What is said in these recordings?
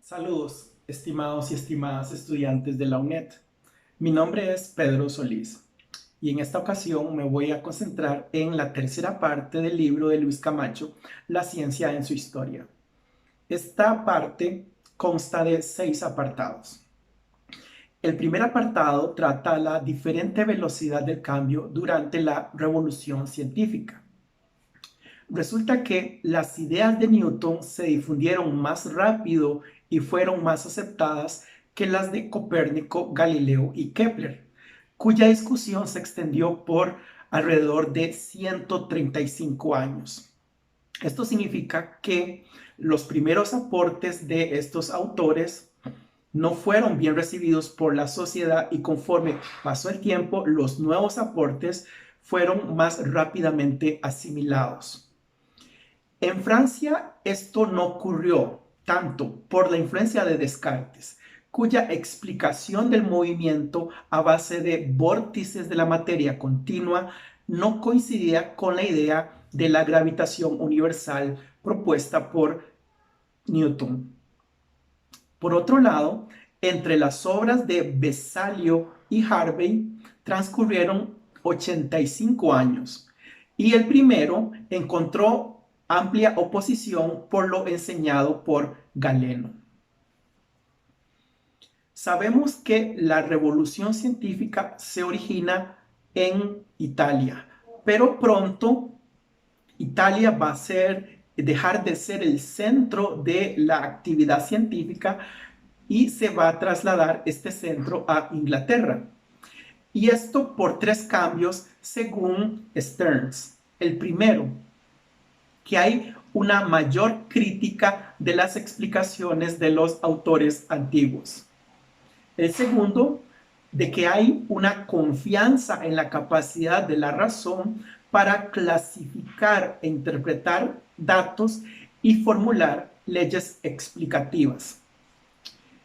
Saludos, estimados y estimadas estudiantes de la UNED. Mi nombre es Pedro Solís y en esta ocasión me voy a concentrar en la tercera parte del libro de Luis Camacho, La ciencia en su historia. Esta parte consta de 6 apartados. El primer apartado trata la diferente velocidad del cambio durante la revolución científica. Resulta que las ideas de Newton se difundieron más rápido y fueron más aceptadas que las de Copérnico, Galileo y Kepler, cuya discusión se extendió por alrededor de 135 años. Esto significa que los primeros aportes de estos autores no fueron bien recibidos por la sociedad y conforme pasó el tiempo, los nuevos aportes fueron más rápidamente asimilados. En Francia esto no ocurrió tanto por la influencia de Descartes, cuya explicación del movimiento a base de vórtices de la materia continua no coincidía con la idea de la gravitación universal propuesta por Newton. Por otro lado, entre las obras de Besalio y Harvey transcurrieron 85 años y el primero encontró amplia oposición por lo enseñado por Galeno. Sabemos que la revolución científica se origina en Italia, pero pronto Italia va a dejar de ser el centro de la actividad científica y se va a trasladar este centro a Inglaterra. Y esto por 3 cambios según Stearns. El primero, que hay una mayor crítica de las explicaciones de los autores antiguos. El segundo, de que hay una confianza en la capacidad de la razón para clasificar e interpretar datos y formular leyes explicativas.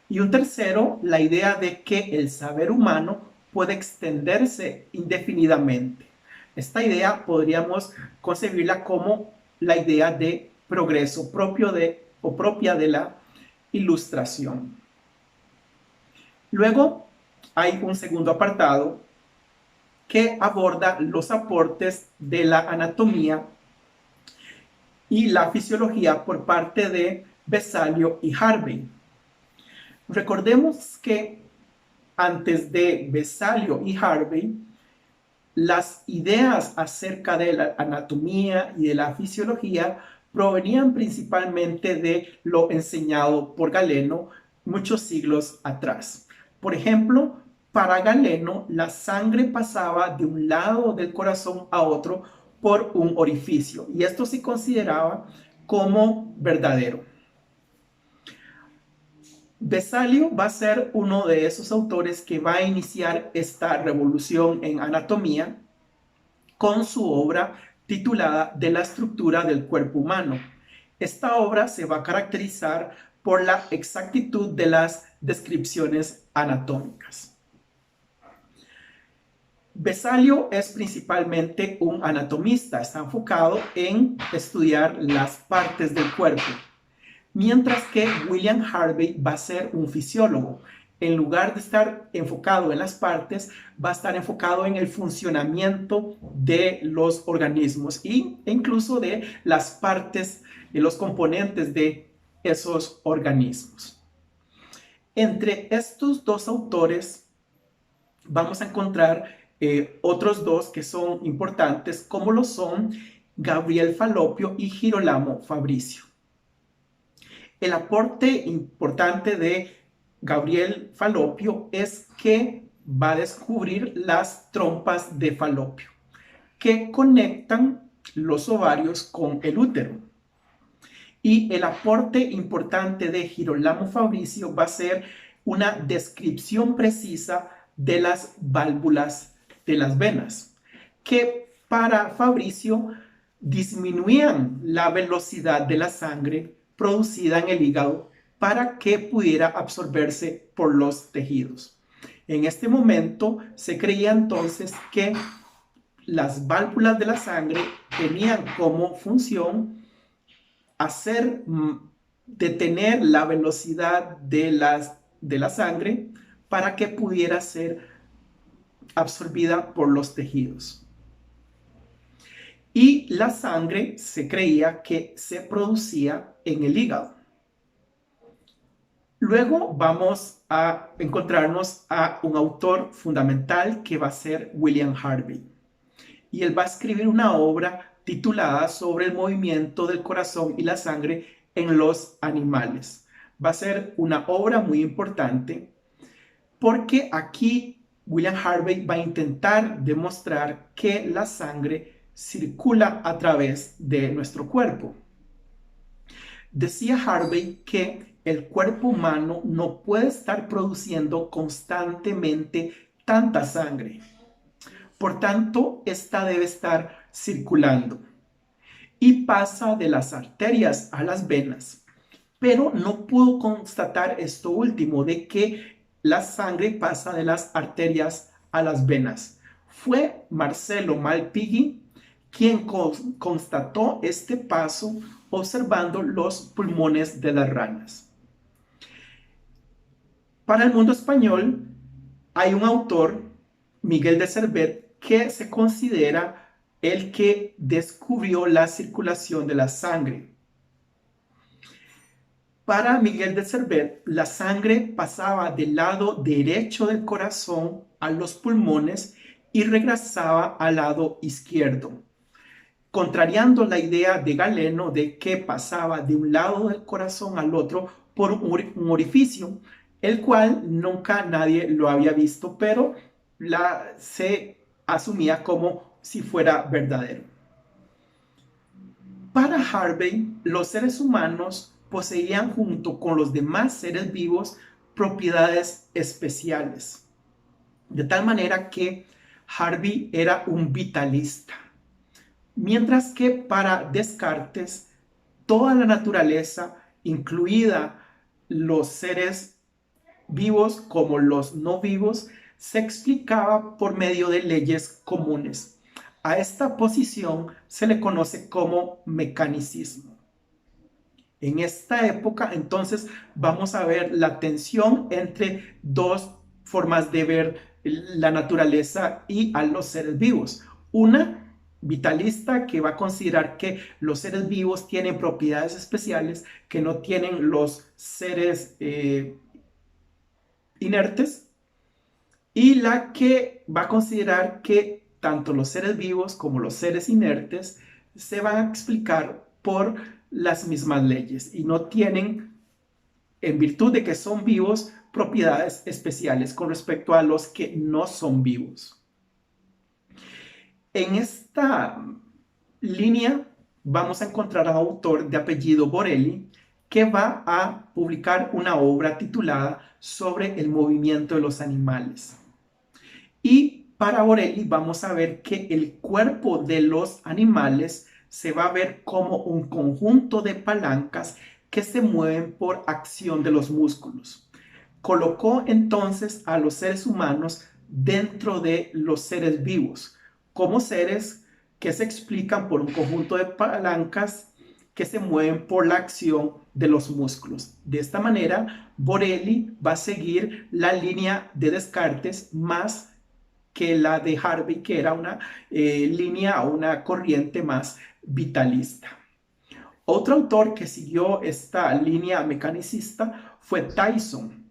Y un tercero, la idea de que el saber humano puede extenderse indefinidamente. Esta idea podríamos concebirla como la idea de progreso propia de la Ilustración. Luego hay un segundo apartado que aborda los aportes de la anatomía y la fisiología por parte de Besalio y Harvey. Recordemos que antes de Besalio y Harvey, las ideas acerca de la anatomía y de la fisiología provenían principalmente de lo enseñado por Galeno muchos siglos atrás. Por ejemplo, para Galeno, la sangre pasaba de un lado del corazón a otro por un orificio, y esto se consideraba como verdadero. Besalio va a ser uno de esos autores que va a iniciar esta revolución en anatomía con su obra titulada De la estructura del cuerpo humano. Esta obra se va a caracterizar por la exactitud de las descripciones anatómicas. Besalio es principalmente un anatomista, está enfocado en estudiar las partes del cuerpo, mientras que William Harvey va a ser un fisiólogo. En lugar de estar enfocado en las partes, va a estar enfocado en el funcionamiento de los organismos e incluso de las partes y los componentes de esos organismos. Entre estos dos autores vamos a encontrar otros dos que son importantes, como lo son Gabriel Falloppio y Girolamo Fabricio. El aporte importante de Gabriel Falloppio es que va a descubrir las trompas de Falopio, que conectan los ovarios con el útero. Y el aporte importante de Girolamo Fabricio va a ser una descripción precisa de las válvulas de las venas, que para Fabricio disminuían la velocidad de la sangre producida en el hígado para que pudiera absorberse por los tejidos. En este momento se creía entonces que las válvulas de la sangre tenían como función hacer detener la velocidad de la sangre para que pudiera ser absorbida por los tejidos. Y la sangre se creía que se producía en el hígado. Luego vamos a encontrarnos a un autor fundamental que va a ser William Harvey. Y él va a escribir una obra titulada sobre el movimiento del corazón y la sangre en los animales. Va a ser una obra muy importante porque aquí William Harvey va a intentar demostrar que la sangre circula a través de nuestro cuerpo. Decía Harvey que el cuerpo humano no puede estar produciendo constantemente tanta sangre. Por tanto, esta debe estar circulando y pasa de las arterias a las venas. Pero no pudo constatar esto último, de que la sangre pasa de las arterias a las venas. Fue Marcelo Malpighi quien constató este paso observando los pulmones de las ranas. Para el mundo español hay un autor, Miguel de Servet, que se considera el que descubrió la circulación de la sangre. Para Miguel de Servet, la sangre pasaba del lado derecho del corazón a los pulmones y regresaba al lado izquierdo, contrariando la idea de Galeno de que pasaba de un lado del corazón al otro por un orificio, el cual nunca nadie lo había visto, pero se asumía como si fuera verdadero. Para Harvey, los seres humanos poseían junto con los demás seres vivos propiedades especiales, de tal manera que Harvey era un vitalista. Mientras que para Descartes, toda la naturaleza, incluida los seres vivos como los no vivos, se explicaba por medio de leyes comunes. A esta posición se le conoce como mecanicismo. En esta época, entonces, vamos a ver la tensión entre dos formas de ver la naturaleza y a los seres vivos. Una vitalista, que va a considerar que los seres vivos tienen propiedades especiales que no tienen los seres inertes, y la que va a considerar que tanto los seres vivos como los seres inertes se van a explicar por las mismas leyes y no tienen, en virtud de que son vivos, propiedades especiales con respecto a los que no son vivos. En esta línea vamos a encontrar a un autor de apellido Borelli que va a publicar una obra titulada Sobre el movimiento de los animales. Y para Borelli vamos a ver que el cuerpo de los animales se va a ver como un conjunto de palancas que se mueven por acción de los músculos. Colocó entonces a los seres humanos dentro de los seres vivos, como seres que se explican por un conjunto de palancas que se mueven por la acción de los músculos. De esta manera, Borelli va a seguir la línea de Descartes más que la de Harvey, que era una línea o una corriente más vitalista. Otro autor que siguió esta línea mecanicista fue Tyson,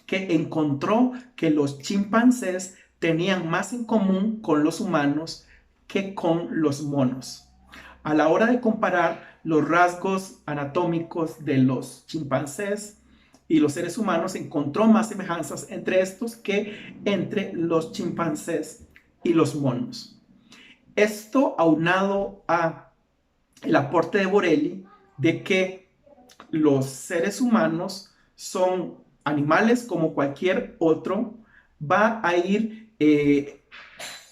que encontró que los chimpancés tenían más en común con los humanos que con los monos. A la hora de comparar los rasgos anatómicos de los chimpancés y los seres humanos, encontró más semejanzas entre estos que entre los chimpancés y los monos. Esto aunado a el aporte de Borelli de que los seres humanos son animales como cualquier otro, va a ir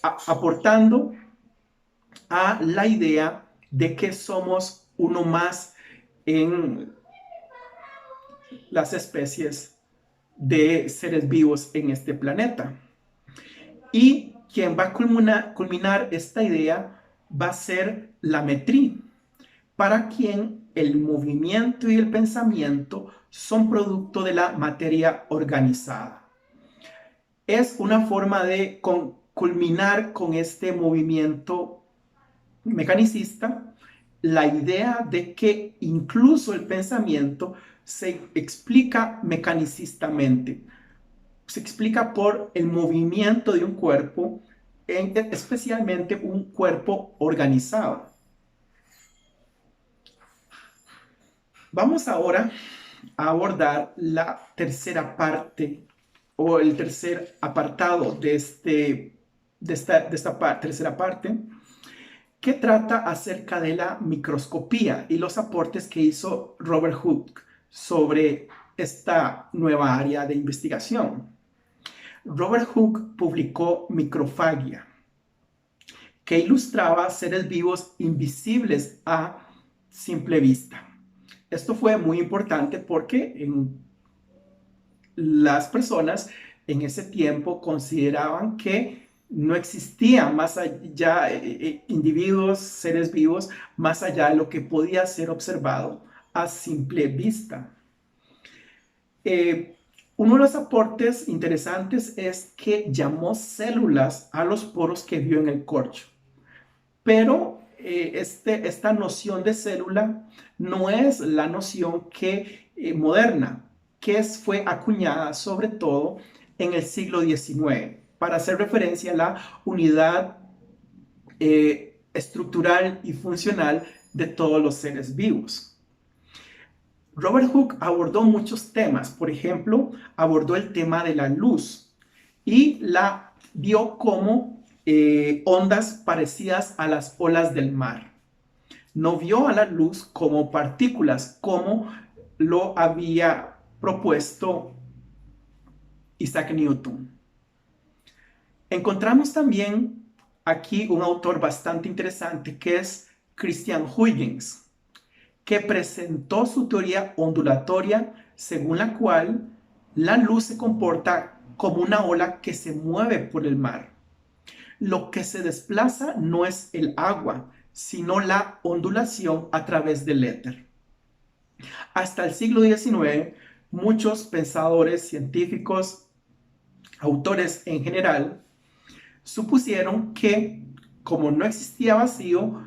aportando a la idea de que somos uno más en las especies de seres vivos en este planeta. Y quien va a culminar esta idea va a ser Lametrie, para quien el movimiento y el pensamiento son producto de la materia organizada. Es una forma de culminar con este movimiento mecanicista la idea de que incluso el pensamiento se explica mecanicistamente, se explica por el movimiento de un cuerpo, especialmente un cuerpo organizado. Vamos ahora a abordar la tercera parte o el tercer apartado de esta tercera parte, que trata acerca de la microscopía y los aportes que hizo Robert Hooke sobre esta nueva área de investigación. Robert Hooke publicó Microfagia, que ilustraba seres vivos invisibles a simple vista. Esto fue muy importante porque las personas en ese tiempo consideraban que no existía más allá individuos, seres vivos, más allá de lo que podía ser observado a simple vista. Uno de los aportes interesantes es que llamó células a los poros que vio en el corcho. Pero esta noción de célula no es la noción moderna, que fue acuñada sobre todo en el siglo XIX para hacer referencia a la unidad estructural y funcional de todos los seres vivos. Robert Hooke abordó muchos temas. Por ejemplo, abordó el tema de la luz y la vio como ondas parecidas a las olas del mar. No vio a la luz como partículas, como lo había propuesto Isaac Newton. Encontramos también aquí un autor bastante interesante que es Christian Huygens, que presentó su teoría ondulatoria según la cual la luz se comporta como una ola que se mueve por el mar. Lo que se desplaza no es el agua, sino la ondulación a través del éter. Hasta el siglo XIX, muchos pensadores científicos, autores en general, supusieron que como no existía vacío,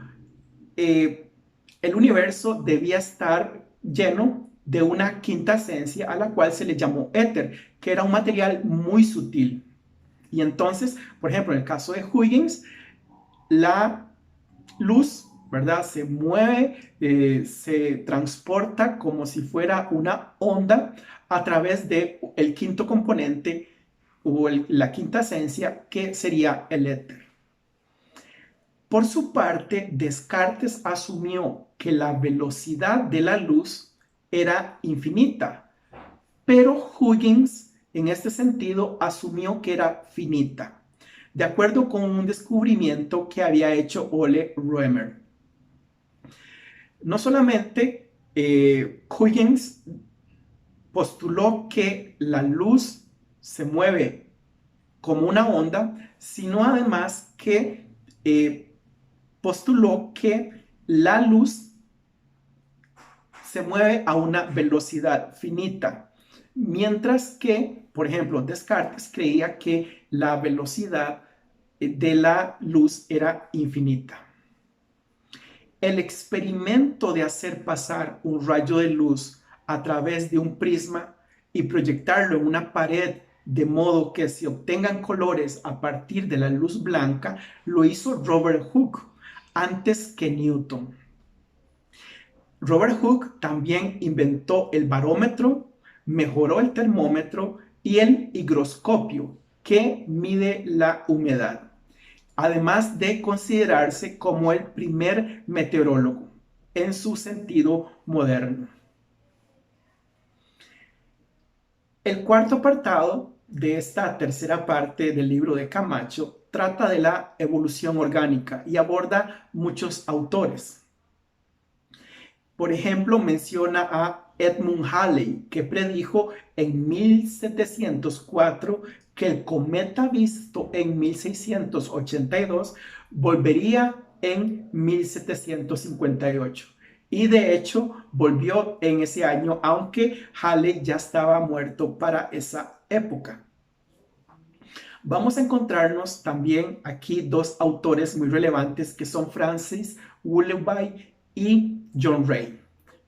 el universo debía estar lleno de una quinta esencia a la cual se le llamó éter, que era un material muy sutil. Y entonces, por ejemplo, en el caso de Huygens, la luz, ¿verdad?, se mueve, se transporta como si fuera una onda a través del quinto componente o la quinta esencia, que sería el éter. Por su parte, Descartes asumió que la velocidad de la luz era infinita, pero Huygens en este sentido asumió que era finita, de acuerdo con un descubrimiento que había hecho Ole Römer. No solamente Huygens postuló que la luz se mueve como una onda, sino además que postuló que la luz se mueve a una velocidad finita, mientras que, por ejemplo, Descartes creía que la velocidad de la luz era infinita. El experimento de hacer pasar un rayo de luz a través de un prisma y proyectarlo en una pared de modo que se obtengan colores a partir de la luz blanca lo hizo Robert Hooke antes que Newton. Robert Hooke también inventó el barómetro, mejoró el termómetro y el higroscopio, que mide la humedad, además de considerarse como el primer meteorólogo en su sentido moderno. El cuarto apartado de esta tercera parte del libro de Camacho trata de la evolución orgánica y aborda muchos autores. Por ejemplo, menciona a Edmund Halley, que predijo en 1704 que el cometa visto en 1682 volvería en 1758. Y de hecho volvió en ese año, aunque Halley ya estaba muerto para esa época. Vamos a encontrarnos también aquí dos autores muy relevantes que son Francis Willoughby y John Ray,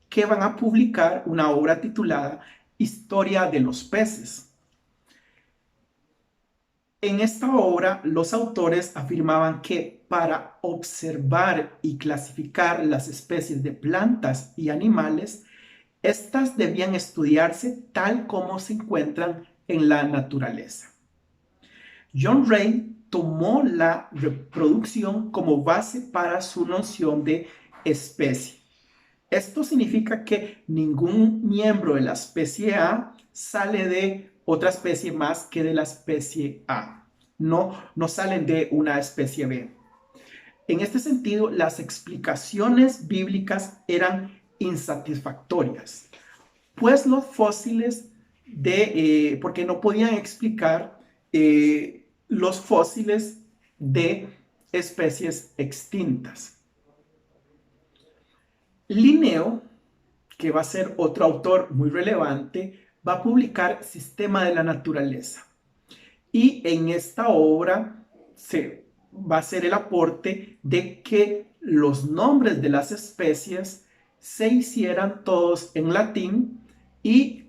que van a publicar una obra titulada Historia de los peces. En esta obra, los autores afirmaban que para observar y clasificar las especies de plantas y animales, estas debían estudiarse tal como se encuentran en la naturaleza. John Ray tomó la reproducción como base para su noción de especie. Esto significa que ningún miembro de la especie A sale de otra especie más que de la especie A. No salen de una especie B. En este sentido, las explicaciones bíblicas eran insatisfactorias, pues los fósiles porque no podían explicar los fósiles de especies extintas. Linneo, que va a ser otro autor muy relevante, va a publicar Sistema de la Naturaleza. Y en esta obra va a ser el aporte de que los nombres de las especies se hicieran todos en latín y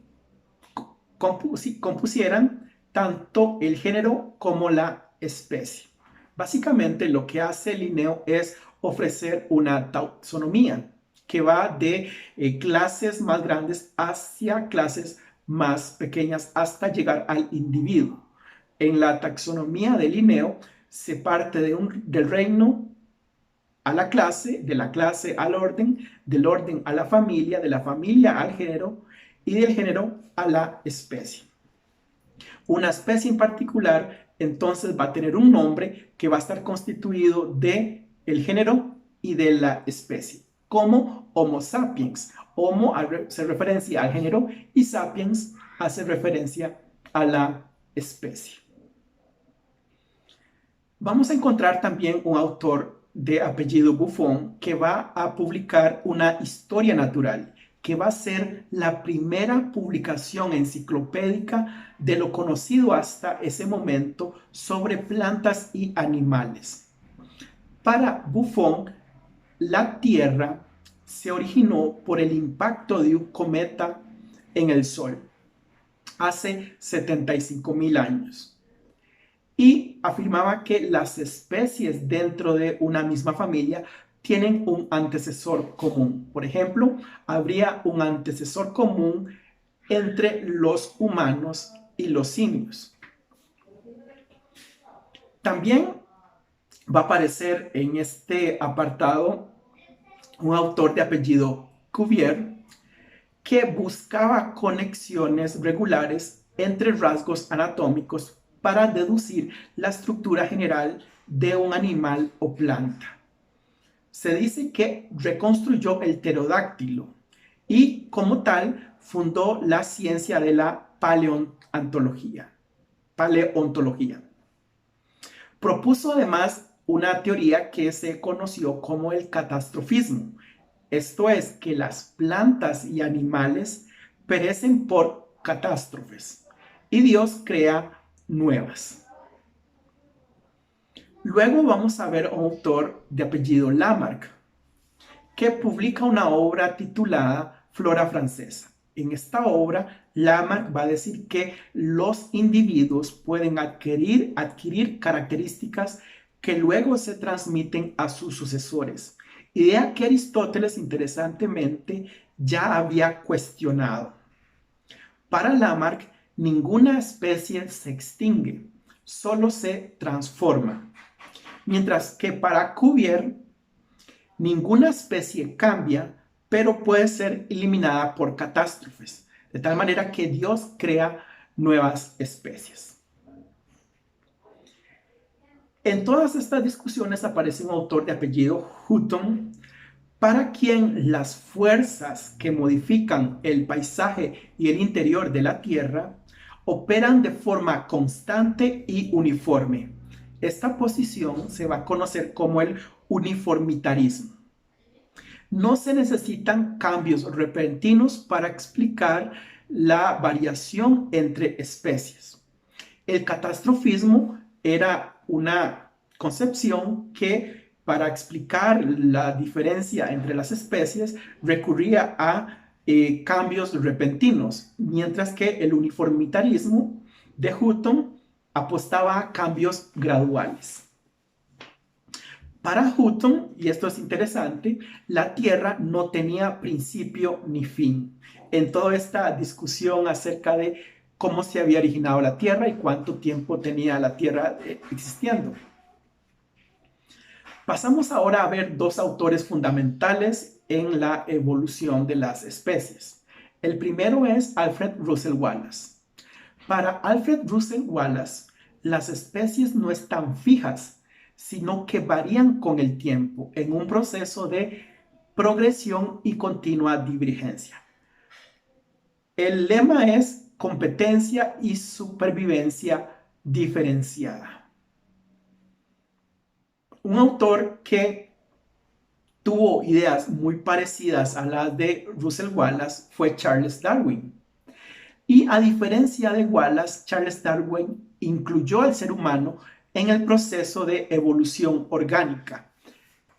compusieran tanto el género como la especie. Básicamente lo que hace Linneo es ofrecer una taxonomía que va de clases más grandes hacia clases más pequeñas hasta llegar al individuo. En la taxonomía de Linneo se parte del reino a la clase, de la clase al orden, del orden a la familia, de la familia al género y del género a la especie. Una especie en particular entonces va a tener un nombre que va a estar constituido de el género y de la especie, como Homo sapiens. Homo hace referencia al género y sapiens hace referencia a la especie. Vamos a encontrar también un autor de apellido Buffon que va a publicar una historia natural, que va a ser la primera publicación enciclopédica de lo conocido hasta ese momento sobre plantas y animales. Para Buffon, la Tierra se originó por el impacto de un cometa en el Sol hace 75.000 años. Y afirmaba que las especies dentro de una misma familia tienen un antecesor común. Por ejemplo, habría un antecesor común entre los humanos y los simios. También va a aparecer en este apartado un autor de apellido Cuvier que buscaba conexiones regulares entre rasgos anatómicos para deducir la estructura general de un animal o planta. Se dice que reconstruyó el pterodáctilo y como tal fundó la ciencia de la paleontología. Propuso además una teoría que se conoció como el catastrofismo. Esto es que las plantas y animales perecen por catástrofes y Dios crea nuevas. Luego vamos a ver a un autor de apellido Lamarck que publica una obra titulada Flora Francesa. En esta obra, Lamarck va a decir que los individuos pueden adquirir características que luego se transmiten a sus sucesores. Idea que Aristóteles, interesantemente, ya había cuestionado. Para Lamarck, ninguna especie se extingue, solo se transforma. Mientras que para Cuvier, ninguna especie cambia, pero puede ser eliminada por catástrofes, de tal manera que Dios crea nuevas especies. En todas estas discusiones aparece un autor de apellido Hutton, para quien las fuerzas que modifican el paisaje y el interior de la Tierra operan de forma constante y uniforme. Esta posición se va a conocer como el uniformitarismo. No se necesitan cambios repentinos para explicar la variación entre especies. El catastrofismo era una concepción que para explicar la diferencia entre las especies recurría a cambios repentinos, mientras que el uniformitarismo de Hutton apostaba a cambios graduales. Para Hutton, y esto es interesante, la Tierra no tenía principio ni fin. En toda esta discusión acerca de cómo se había originado la Tierra y cuánto tiempo tenía la Tierra existiendo. Pasamos ahora a ver dos autores fundamentales en la evolución de las especies. El primero es Alfred Russel Wallace. Para Alfred Russel Wallace, las especies no están fijas, sino que varían con el tiempo en un proceso de progresión y continua divergencia. El lema es competencia y supervivencia diferenciada. Un autor que tuvo ideas muy parecidas a las de Russel Wallace fue Charles Darwin. Y a diferencia de Wallace, Charles Darwin incluyó al ser humano en el proceso de evolución orgánica.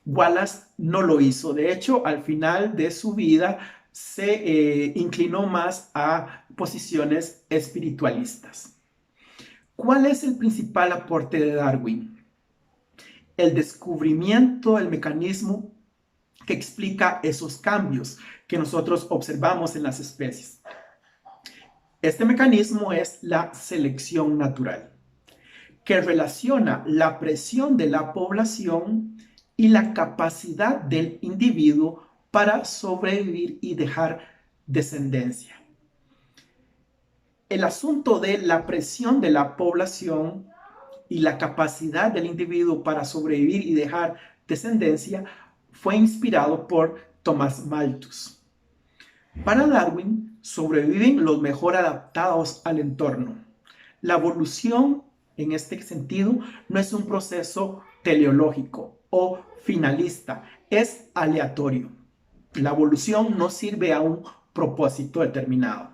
Wallace no lo hizo. De hecho, al final de su vida se inclinó más a posiciones espiritualistas. ¿Cuál es el principal aporte de Darwin? El descubrimiento del mecanismo que explica esos cambios que nosotros observamos en las especies. Este mecanismo es la selección natural, que relaciona la presión de la población y la capacidad del individuo para sobrevivir y dejar descendencia. El asunto de la presión de la población y la capacidad del individuo para sobrevivir y dejar descendencia fue inspirado por Thomas Malthus. Para Darwin, sobreviven los mejor adaptados al entorno. La evolución, en este sentido, no es un proceso teleológico o finalista, es aleatorio. La evolución no sirve a un propósito determinado.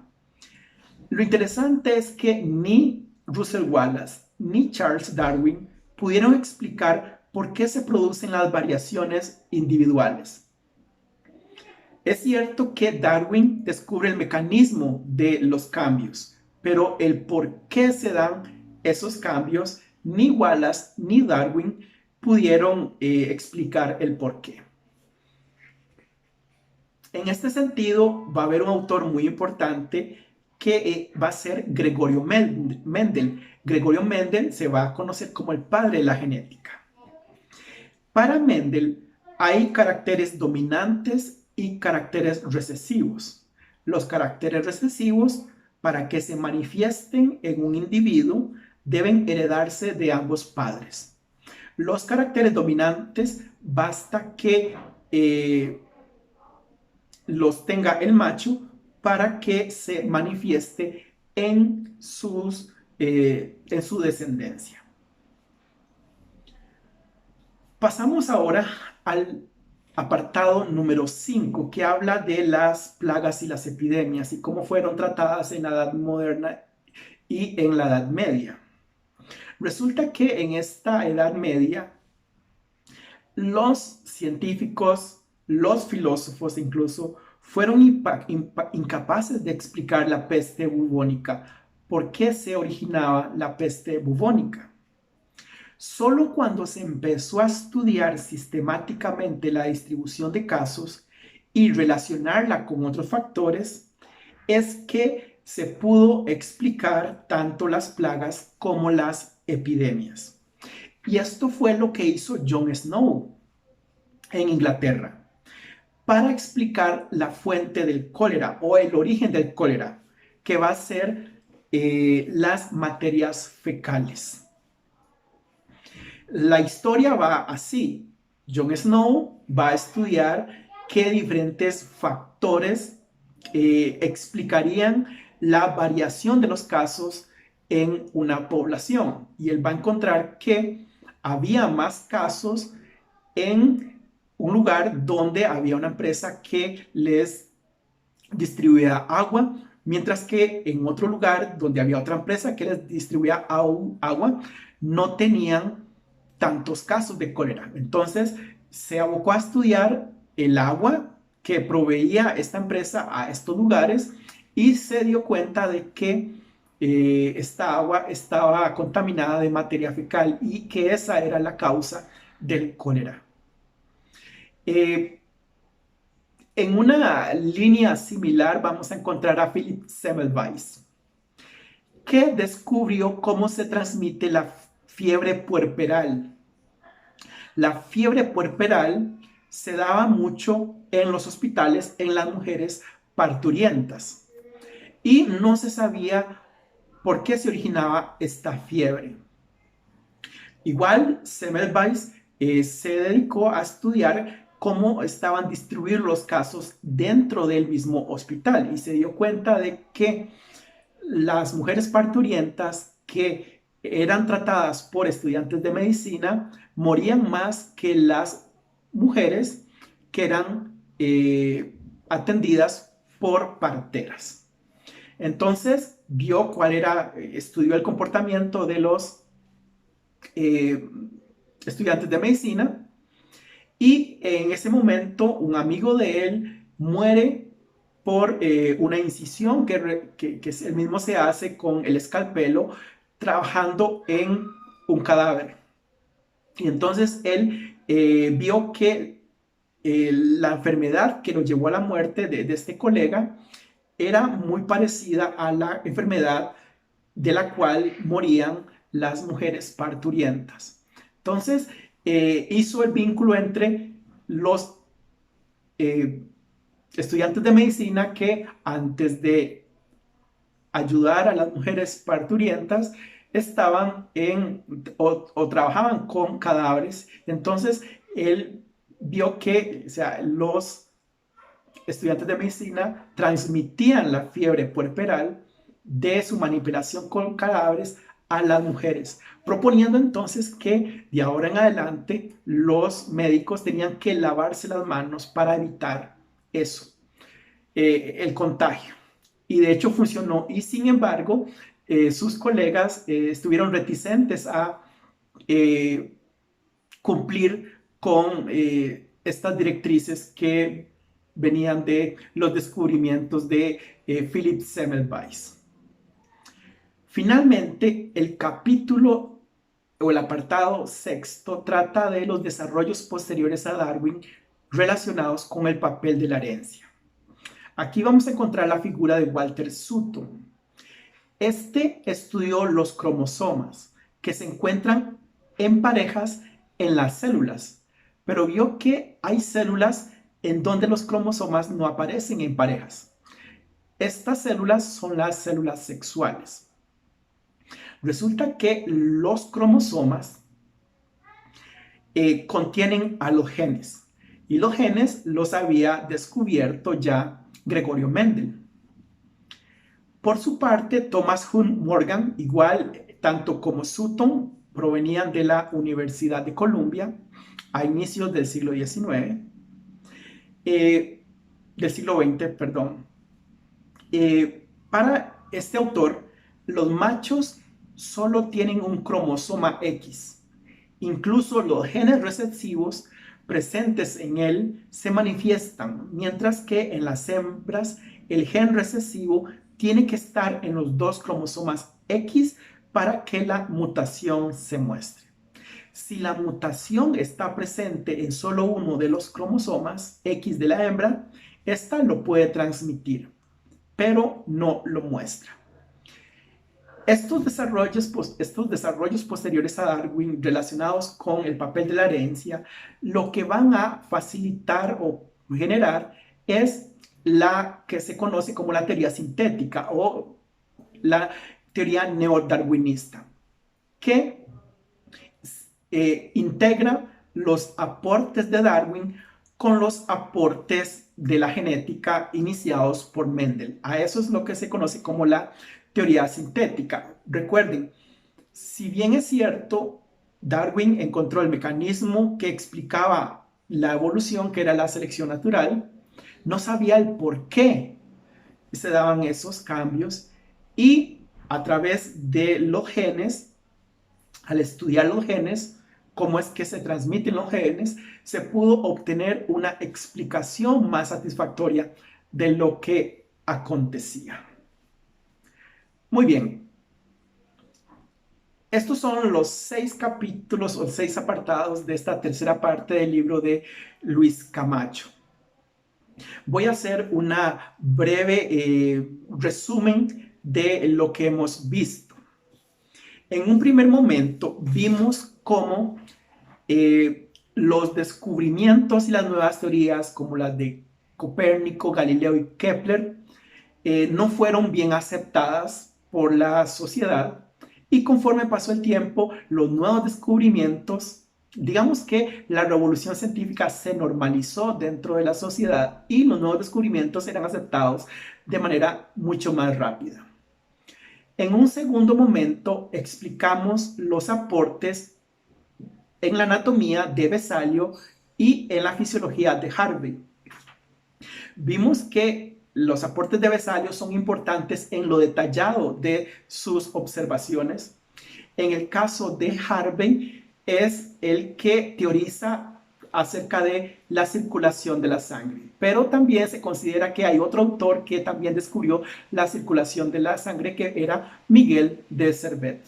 Lo interesante es que ni Russel Wallace ni Charles Darwin pudieron explicar por qué se producen las variaciones individuales. Es cierto que Darwin descubre el mecanismo de los cambios, pero el por qué se dan esos cambios, ni Wallace ni Darwin pudieron explicar el por qué. En este sentido, va a haber un autor muy importante que va a ser Gregorio Mendel. Gregorio Mendel se va a conocer como el padre de la genética. Para Mendel hay caracteres dominantes y caracteres recesivos. Los caracteres recesivos, para que se manifiesten en un individuo, deben heredarse de ambos padres. Los caracteres dominantes basta que los tenga el macho para que se manifieste en su descendencia. Pasamos ahora al apartado número 5, que habla de las plagas y las epidemias y cómo fueron tratadas en la Edad Moderna y en la Edad Media. Resulta que en esta Edad Media, los científicos, los filósofos incluso, fueron incapaces de explicar la peste bubónica. ¿Por qué se originaba la peste bubónica? Solo cuando se empezó a estudiar sistemáticamente la distribución de casos y relacionarla con otros factores, es que se pudo explicar tanto las plagas como las epidemias. Y esto fue lo que hizo John Snow en Inglaterra para explicar la fuente del cólera o el origen del cólera, que va a ser las materias fecales. La historia va así. John Snow va a estudiar qué diferentes factores explicarían la variación de los casos en una población. Y él va a encontrar que había más casos en un lugar donde había una empresa que les distribuía agua, mientras que en otro lugar donde había otra empresa que les distribuía agua, no tenían tantos casos de cólera. Entonces se abocó a estudiar el agua que proveía esta empresa a estos lugares y se dio cuenta de que esta agua estaba contaminada de materia fecal y que esa era la causa del cólera. Eh, en una línea similar vamos a encontrar a Philip Semmelweis, que descubrió cómo se transmite la fiebre puerperal. La fiebre puerperal se daba mucho en los hospitales en las mujeres parturientas y no se sabía por qué se originaba esta fiebre. Igual Semmelweis se dedicó a estudiar cómo estaban distribuidos los casos dentro del mismo hospital y se dio cuenta de que las mujeres parturientas que eran tratadas por estudiantes de medicina morían más que las mujeres que eran atendidas por parteras. Entonces vio cuál era, estudió el comportamiento de los estudiantes de medicina y en ese momento un amigo de él muere por una incisión que él mismo se hace con el escalpelo trabajando en un cadáver. Y entonces él vio que la enfermedad que lo llevó a la muerte de este colega era muy parecida a la enfermedad de la cual morían las mujeres parturientas. Entonces, hizo el vínculo entre los estudiantes de medicina que antes de ayudar a las mujeres parturientas estaban o trabajaban con cadáveres. Entonces, él vio que, o sea, los estudiantes de medicina transmitían la fiebre puerperal de su manipulación con cadáveres a las mujeres, proponiendo entonces que de ahora en adelante los médicos tenían que lavarse las manos para evitar eso, el contagio. Y de hecho funcionó y sin embargo sus colegas estuvieron reticentes a cumplir con estas directrices que venían de los descubrimientos de Philip Semmelweis. Finalmente, el capítulo o el apartado sexto trata de los desarrollos posteriores a Darwin relacionados con el papel de la herencia. Aquí vamos a encontrar la figura de Walter Sutton. Este estudió los cromosomas que se encuentran en parejas en las células, pero vio que hay células en donde los cromosomas no aparecen en parejas. Estas células son las células sexuales. Resulta que los cromosomas contienen a los genes y los genes los había descubierto ya Gregorio Mendel. Por su parte, Thomas Hunt Morgan, igual tanto como Sutton, provenían de la Universidad de Columbia a inicios del siglo XIX, del siglo XX, perdón. Para este autor, los machos solo tienen un cromosoma X. Incluso los genes recesivos presentes en él se manifiestan, mientras que en las hembras el gen recesivo tiene que estar en los dos cromosomas X para que la mutación se muestre. Si la mutación está presente en solo uno de los cromosomas X de la hembra, esta lo puede transmitir, pero no lo muestra. Estos desarrollos posteriores a Darwin relacionados con el papel de la herencia, lo que van a facilitar o generar es la que se conoce como la teoría sintética o la teoría neodarwinista, que integra los aportes de Darwin con los aportes de la genética iniciados por Mendel. A eso es lo que se conoce como la teoría sintética. Recuerden, si bien es cierto, Darwin encontró el mecanismo que explicaba la evolución, que era la selección natural, no sabía el por qué se daban esos cambios, y a través de los genes, al estudiar los genes, cómo es que se transmiten los genes, se pudo obtener una explicación más satisfactoria de lo que acontecía. Muy bien. Estos son los 6 capítulos o 6 apartados de esta tercera parte del libro de Luis Camacho. Voy a hacer una breve resumen de lo que hemos visto. En un primer momento vimos cómo los descubrimientos y las nuevas teorías, como las de Copérnico, Galileo y Kepler, no fueron bien aceptadas por la sociedad, y conforme pasó el tiempo, los nuevos descubrimientos, digamos que la revolución científica se normalizó dentro de la sociedad y los nuevos descubrimientos eran aceptados de manera mucho más rápida. En un segundo momento explicamos los aportes en la anatomía de Vesalio y en la fisiología de Harvey. Vimos que los aportes de Vesalio son importantes en lo detallado de sus observaciones. En el caso de Harvey, es el que teoriza acerca de la circulación de la sangre. Pero también se considera que hay otro autor que también descubrió la circulación de la sangre, que era Miguel de Servet.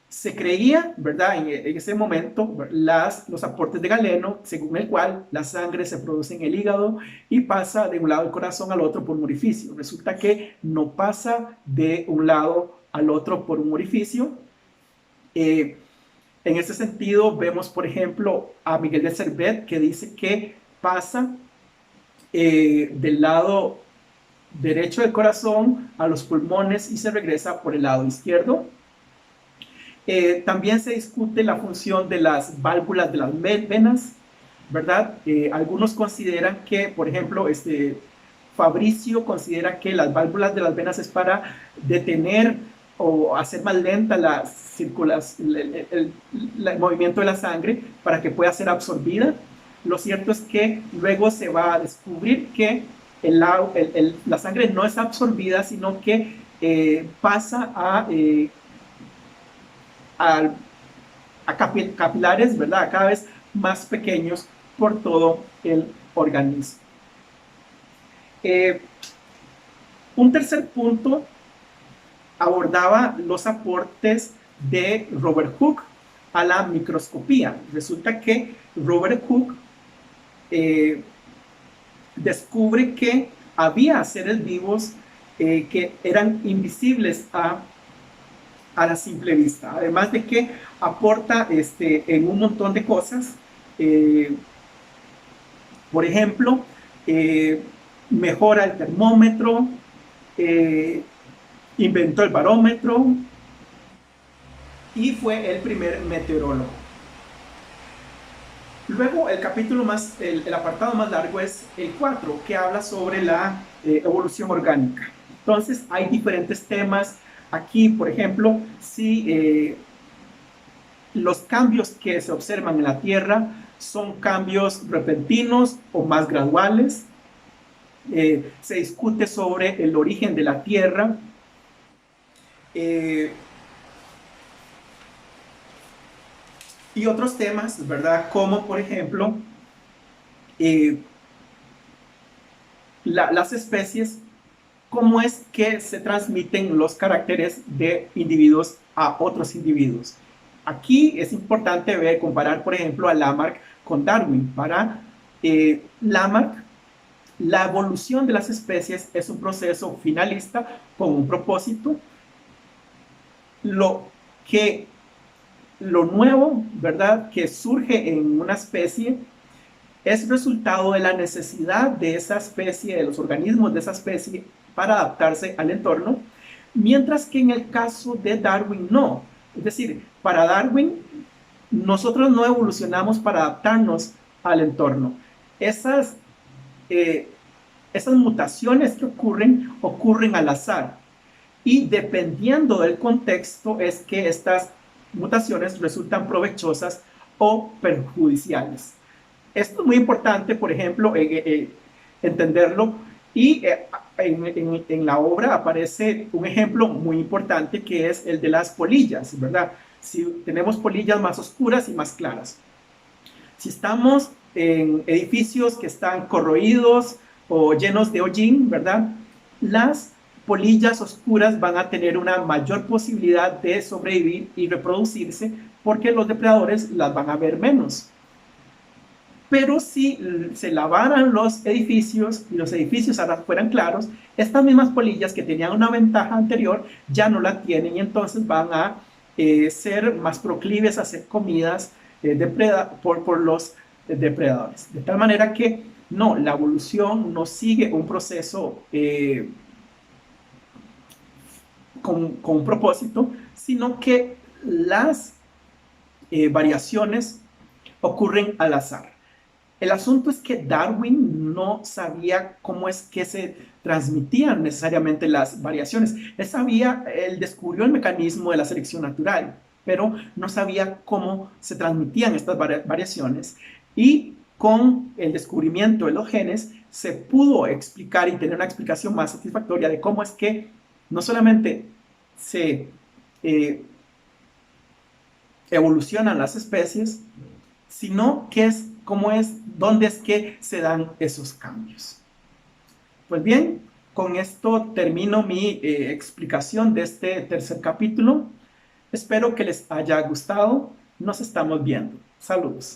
Se creía, ¿verdad?, en ese momento, los aportes de Galeno, según el cual la sangre se produce en el hígado y pasa de un lado del corazón al otro por un orificio. Resulta que no pasa de un lado al otro por un orificio. En ese sentido, vemos, por ejemplo, a Miguel de Servet, que dice que pasa del lado derecho del corazón a los pulmones y se regresa por el lado izquierdo. También se discute la función de las válvulas de las venas, ¿verdad? Algunos consideran que, por ejemplo, Fabricio considera que las válvulas de las venas es para detener o hacer más lenta la circulación, el movimiento de la sangre, para que pueda ser absorbida. Lo cierto es que luego se va a descubrir que la sangre no es absorbida, sino que pasa a capilares, ¿verdad?, cada vez más pequeños por todo el organismo. Un tercer punto abordaba los aportes de Robert Hooke a la microscopía. Resulta que Robert Hooke descubre que había seres vivos que eran invisibles a la simple vista, además de que aporta en un montón de cosas. Por ejemplo, mejora el termómetro, inventó el barómetro y fue el primer meteorólogo. Luego el apartado más largo es el 4, que habla sobre la evolución orgánica. Entonces hay diferentes temas. Aquí, por ejemplo, si los cambios que se observan en la Tierra son cambios repentinos o más graduales. Se discute sobre el origen de la Tierra. Y otros temas, ¿verdad? Como, por ejemplo, las especies, cómo es que se transmiten los caracteres de individuos a otros individuos. Aquí es importante comparar, por ejemplo, a Lamarck con Darwin. Para Lamarck, la evolución de las especies es un proceso finalista con un propósito. Lo nuevo, ¿verdad?, que surge en una especie es resultado de la necesidad de esa especie, de los organismos de esa especie, para adaptarse al entorno, mientras que en el caso de Darwin no. Es decir, para Darwin, nosotros no evolucionamos para adaptarnos al entorno. Esas mutaciones que ocurren al azar, y dependiendo del contexto es que estas mutaciones resultan provechosas o perjudiciales. Esto es muy importante, por ejemplo, entenderlo. Y en la obra aparece un ejemplo muy importante que es el de las polillas, ¿verdad? Si tenemos polillas más oscuras y más claras. Si estamos en edificios que están corroídos o llenos de hollín, ¿verdad? Las polillas oscuras van a tener una mayor posibilidad de sobrevivir y reproducirse porque los depredadores las van a ver menos. Pero si se lavaran los edificios y los edificios ahora fueran claros, estas mismas polillas que tenían una ventaja anterior ya no la tienen y entonces van a ser más proclives a ser comidas por los depredadores. De tal manera que no, la evolución no sigue un proceso con un propósito, sino que las variaciones ocurren al azar. El asunto es que Darwin no sabía cómo es que se transmitían necesariamente las variaciones. Él descubrió el mecanismo de la selección natural, pero no sabía cómo se transmitían estas variaciones. Y con el descubrimiento de los genes se pudo explicar y tener una explicación más satisfactoria de cómo es que no solamente se evolucionan las especies, sino dónde es que se dan esos cambios. Pues bien, con esto termino mi explicación de este tercer capítulo. Espero que les haya gustado. Nos estamos viendo. Saludos.